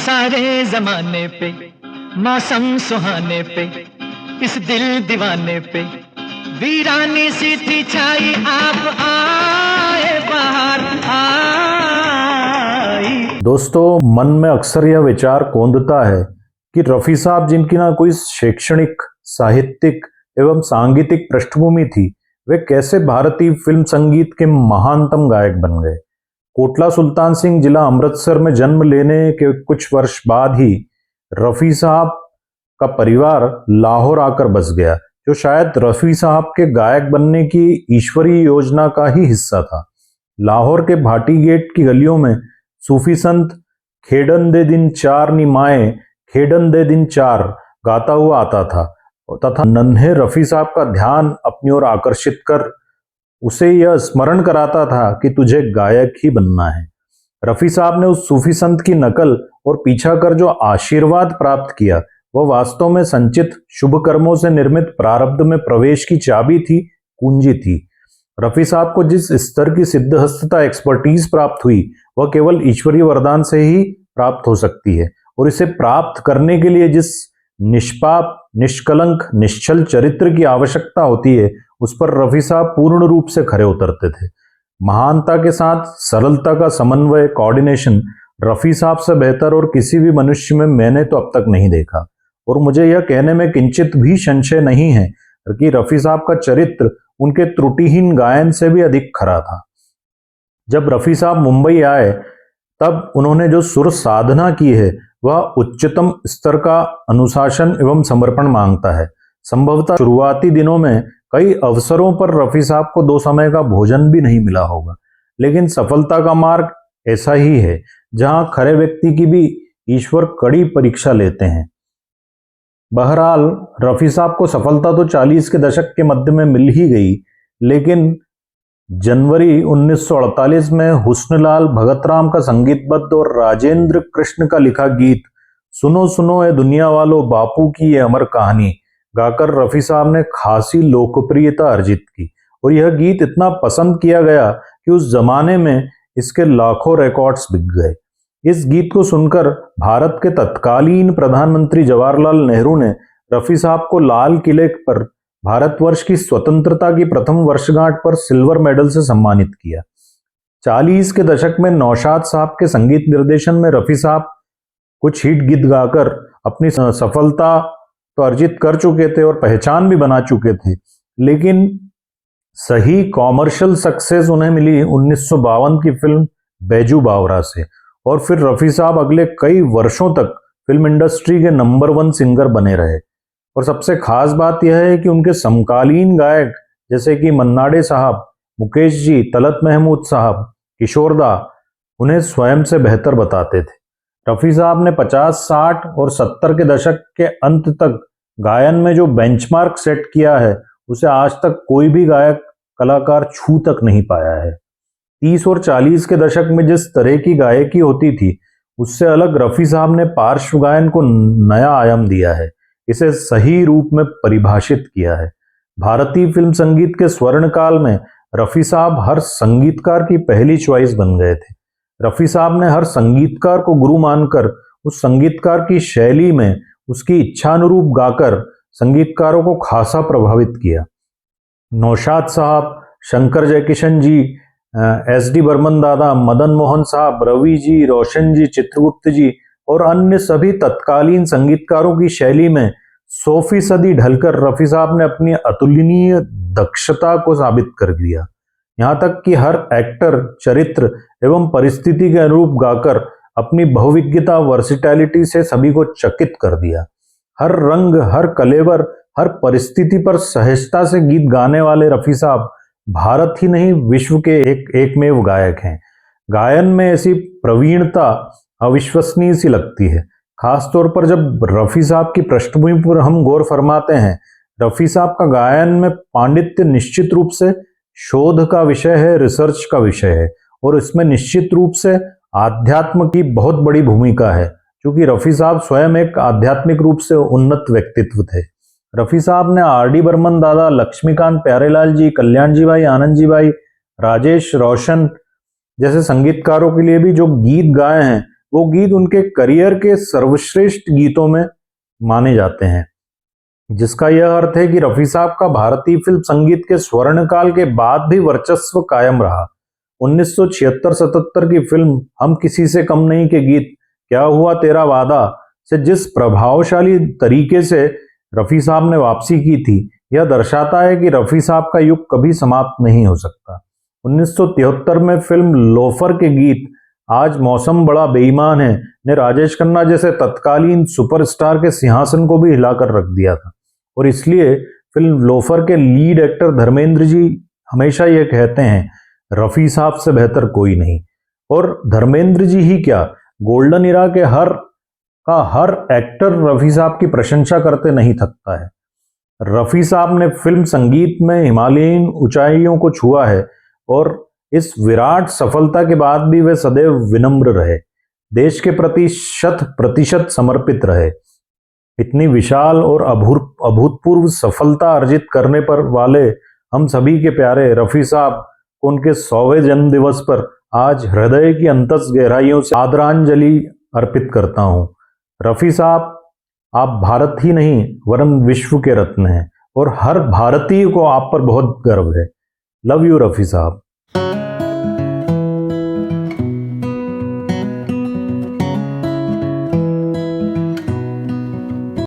सारे जमाने पे, मौसम सुहाने पे, इस दिल दीवाने पे वीरानी सी थी छाई, आप आए बाहर आई। दोस्तों, मन में अक्सर यह विचार कौंधता है कि रफी साहब, जिनकी ना कोई शैक्षणिक, साहित्यिक एवं सांगीतिक पृष्ठभूमि थी, वे कैसे भारतीय फिल्म संगीत के महानतम गायक बन गए। कोटला सुल्तान सिंह जिला अमृतसर में जन्म लेने के कुछ वर्ष बाद ही रफी साहब का परिवार लाहौर आकर बस गया, जो शायद रफी साहब के गायक बनने की ईश्वरीय योजना का ही हिस्सा था। लाहौर के भाटी गेट की गलियों में सूफी संत खेडन दे दिन चार नी माए, खेडन दे दिन चार गाता हुआ आता था तथा नन्हे रफी साहब का ध्यान अपनी ओर आकर्षित कर उसे यह स्मरण कराता था कि तुझे गायक ही बनना है। रफी साहब ने उस सूफी संत की नकल और पीछा कर जो आशीर्वाद प्राप्त किया, वह वास्तव में संचित शुभ कर्मों से निर्मित प्रारब्ध में प्रवेश की चाबी थी, कुंजी थी। रफी साहब को जिस स्तर की सिद्धहस्तता एक्सपर्टीज प्राप्त हुई, वह केवल ईश्वरीय वरदान से ही प्राप्त हो सकती है, और इसे प्राप्त करने के लिए जिस निष्पाप, निष्कलंक, निश्चल चरित्र की आवश्यकता होती है, उस पर रफी साहब पूर्ण रूप से खरे उतरते थे। महानता के साथ सरलता का समन्वय, कोऑर्डिनेशन रफी साहब से बेहतर और किसी भी मनुष्य में मैंने तो अब तक नहीं देखा, और मुझे यह कहने में किंचित भी संशय नहीं है कि रफी साहब का चरित्र उनके त्रुटिहीन गायन से भी अधिक खरा था। जब रफी साहब मुंबई आए, तब उन्होंने जो सुर साधना की है, वह उच्चतम स्तर का अनुशासन एवं समर्पण मांगता है। संभवतः शुरुआती दिनों में कई अवसरों पर रफी साहब को 2 समय का भोजन भी नहीं मिला होगा, लेकिन सफलता का मार्ग ऐसा ही है जहां खरे व्यक्ति की भी ईश्वर कड़ी परीक्षा लेते हैं। बहरहाल रफी साहब को सफलता तो 40 के दशक के मध्य में मिल ही गई, लेकिन जनवरी 1948 में हुस्नलाल भगतराम का संगीतबद्ध और राजेंद्र कृष्ण का लिखा गीत सुनो सुनो ए दुनिया वालों, बापू की ये अमर कहानी गाकर रफी साहब ने खासी लोकप्रियता अर्जित की, और यह गीत इतना पसंद किया गया कि उस जमाने में इसके लाखों रिकॉर्ड्स बिक गए। इस गीत को सुनकर भारत के तत्कालीन प्रधानमंत्री जवाहरलाल नेहरू ने रफी साहब को लाल किले पर भारतवर्ष की स्वतंत्रता की प्रथम वर्षगांठ पर सिल्वर मेडल से सम्मानित किया। 40 के दशक में नौशाद साहब के संगीत निर्देशन में रफी साहब कुछ हिट गीत गाकर अपनी सफलता तो अर्जित कर चुके थे और पहचान भी बना चुके थे, लेकिन सही कॉमर्शियल सक्सेस उन्हें मिली 1952 की फिल्म बैजू बावरा से, और फिर रफी साहब अगले कई वर्षों तक फिल्म इंडस्ट्री के नंबर 1 सिंगर बने रहे। और सबसे खास बात यह है कि उनके समकालीन गायक जैसे कि मन्नाडे साहब, मुकेश जी, तलत महमूद साहब, किशोर दा उन्हें स्वयं से बेहतर बताते थे। रफी साहब ने 50, 60 और 70 के दशक के अंत तक गायन में जो बेंचमार्क सेट किया है, उसे आज तक कोई भी गायक कलाकार छू तक नहीं पाया है। 30 और 40 के दशक में जिस तरह की गायकी होती थी, उससे अलग रफी साहब ने पार्श्व गायन को नया आयाम दिया है, इसे सही रूप में परिभाषित किया है। भारतीय फिल्म संगीत के स्वर्ण काल में रफी साहब हर संगीतकार की पहली चॉइस बन गए थे। रफी साहब ने हर संगीतकार को गुरु मानकर उस संगीतकार की शैली में उसकी इच्छानुरूप गाकर संगीतकारों को खासा प्रभावित किया। नौशाद साहब, शंकर जयकिशन जी, SD बर्मन दादा, मदन मोहन साहब, रवि जी, रोशन जी, चित्रगुप्त जी और अन्य सभी तत्कालीन संगीतकारों की शैली में 100% ढलकर रफी साहब ने अपनी अतुलनीय दक्षता को साबित कर दिया। यहाँ तक कि हर एक्टर, चरित्र एवं परिस्थिति के अनुरूप गाकर अपनी बहुविज्ञता, वर्सिटैलिटी से सभी को चकित कर दिया। हर रंग, हर कलेवर, हर परिस्थिति पर सहजता से गीत गाने वाले रफी साहब भारत ही नहीं, विश्व के एकमेव गायक हैं। गायन में ऐसी प्रवीणता अविश्वसनीय सी लगती है, खासतौर पर जब रफी साहब की पृष्ठभूमि पर हम गौर फरमाते हैं। रफी साहब का गायन में पांडित्य निश्चित रूप से शोध का विषय है, रिसर्च का विषय है, और इसमें निश्चित रूप से आध्यात्म की बहुत बड़ी भूमिका है, क्योंकि रफी साहब स्वयं एक आध्यात्मिक रूप से उन्नत व्यक्तित्व थे। रफी साहब ने RD बर्मन दादा, लक्ष्मीकांत प्यारेलाल जी, कल्याण जी भाई, आनंद जी भाई, राजेश रोशन जैसे संगीतकारों के लिए भी जो गीत गाए हैं, वो गीत उनके करियर के सर्वश्रेष्ठ गीतों में माने जाते हैं, जिसका यह अर्थ है कि रफी साहब का भारतीय फिल्म संगीत के स्वर्ण काल के बाद भी वर्चस्व कायम रहा। 1976-77 की फिल्म हम किसी से कम नहीं के गीत क्या हुआ तेरा वादा से जिस प्रभावशाली तरीके से रफी साहब ने वापसी की थी, यह दर्शाता है कि रफी साहब का युग कभी समाप्त नहीं हो सकता। 1973 में फिल्म लोफर के गीत आज मौसम बड़ा बेईमान है ने राजेश खन्ना जैसे तत्कालीन सुपरस्टार के सिंहासन को भी हिलाकर रख दिया था, और इसलिए फिल्म लोफर के लीड एक्टर धर्मेंद्र जी हमेशा यह कहते हैं, रफी साहब से बेहतर कोई नहीं। और धर्मेंद्र जी ही क्या, गोल्डन इरा के हर एक्टर रफी साहब की प्रशंसा करते नहीं थकता है। रफी साहब ने फिल्म संगीत में हिमालयीन ऊंचाइयों को छुआ है, और इस विराट सफलता के बाद भी वे सदैव विनम्र रहे, देश के प्रति 100% समर्पित रहे। इतनी विशाल और अभूतपूर्व सफलता अर्जित करने पर वाले हम सभी के प्यारे रफी साहब को उनके 100वें जन्म दिवस पर आज हृदय की अंतस गहराइयों से आदरांजलि अर्पित करता हूं। रफी साहब, आप भारत ही नहीं वरन विश्व के रत्न हैं, और हर भारतीय को आप पर बहुत गर्व है। लव यू रफी साहब।